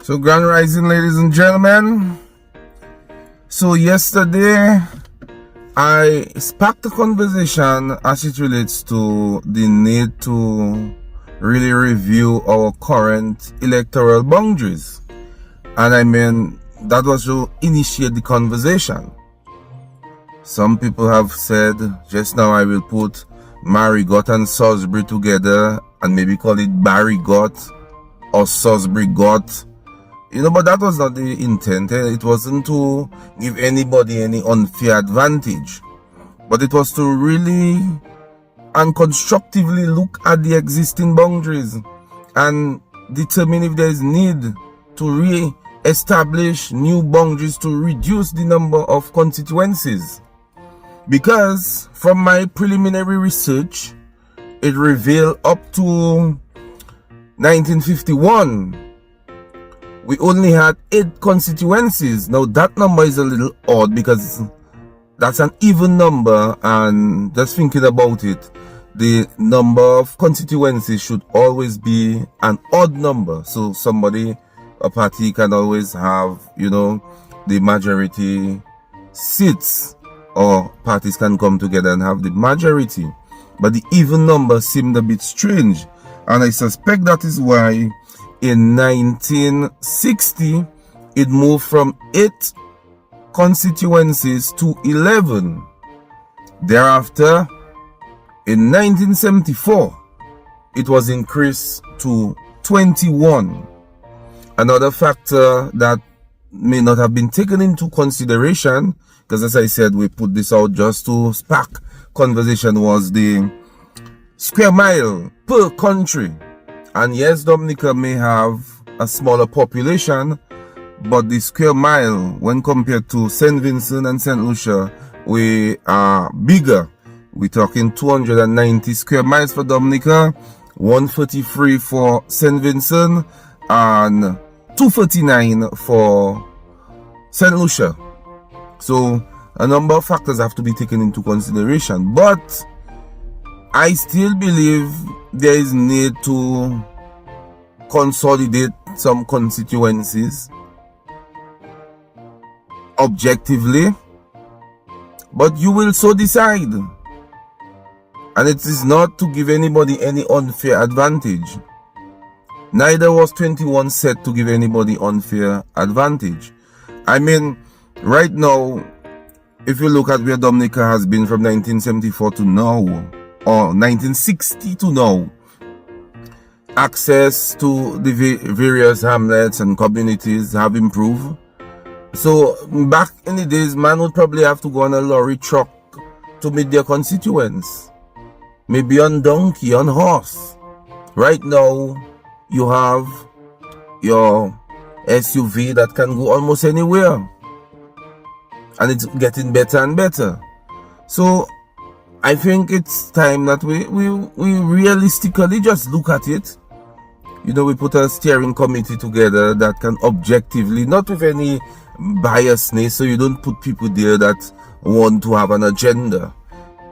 So, Grand Rising, ladies and gentlemen. So, yesterday I sparked a conversation as it relates to the need to really review our current electoral boundaries. And I mean, that was to initiate the conversation. Some people have said, just now I will put Marigot and Salisbury together and maybe call it Barrygot or Salisbury Got. But that was not the intent. It wasn't to give anybody any unfair advantage. But it was to really and constructively look at the existing boundaries and determine if there is need to re-establish new boundaries to reduce the number of constituencies. Because from my preliminary research, it revealed up to 1951, we only had 8 constituencies. Now that number is a little odd because that's an even number, and just thinking about it, the number of constituencies should always be an odd number. So a party can always have, the majority seats, or parties can come together and have the majority. But the even number seemed a bit strange, and I suspect that is why in 1960 it moved from 8 constituencies to 11. Thereafter, in 1974, it was increased to 21. Another factor that may not have been taken into consideration, because as I said, we put this out just to spark conversation, was the square mile per country. And yes, Dominica may have a smaller population, but the square mile, when compared to St. Vincent and St. Lucia, we are bigger. We're talking 290 square miles for Dominica, 143 for St. Vincent, and 249 for St. Lucia. So a number of factors have to be taken into consideration, but I still believe there is need to consolidate some constituencies objectively, but you will so decide, and it is not to give anybody any unfair advantage. Neither was 21 set to give anybody unfair advantage. I mean, right now, if you look at where Dominica has been from 1974 to now, or 1960 to now, access to the various hamlets and communities have improved. So back in the days, man would probably have to go on a lorry truck to meet their constituents, maybe on donkey, on horse. Right now, you have your SUV that can go almost anywhere, and it's getting better and better. So I think it's time that we realistically just look at it. We put a steering committee together that can objectively, not with any biasness, so you don't put people there that want to have an agenda.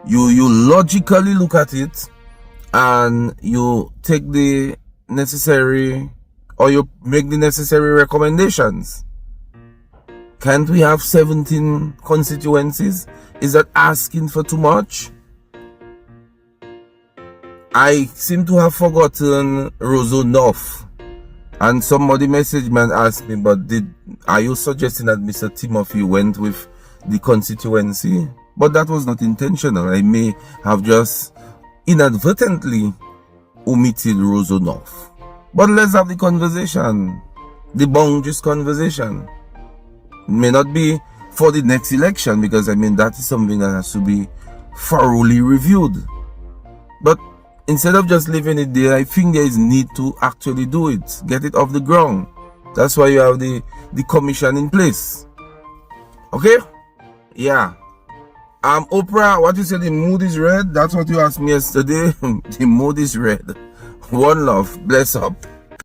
You logically look at it, and you take the necessary, or you make the necessary recommendations. Can't we have 17 constituencies? Is that asking for too much? I seem to have forgotten Roseau North, and somebody messaged me and asked me, but are you suggesting that Mr. Timothy went with the constituency? But that was not intentional. I may have just inadvertently omitted Roseau North. But let's have the conversation, the boundaries conversation. It may not be for the next election, because that is something that has to be thoroughly reviewed. But instead of just leaving it there, I think there is need to actually do it, get it off the ground. That's why you have the commission in place. Okay? Yeah. Oprah, what you said, the mood is red? That's what you asked me yesterday. The mood is red. One love. Bless up.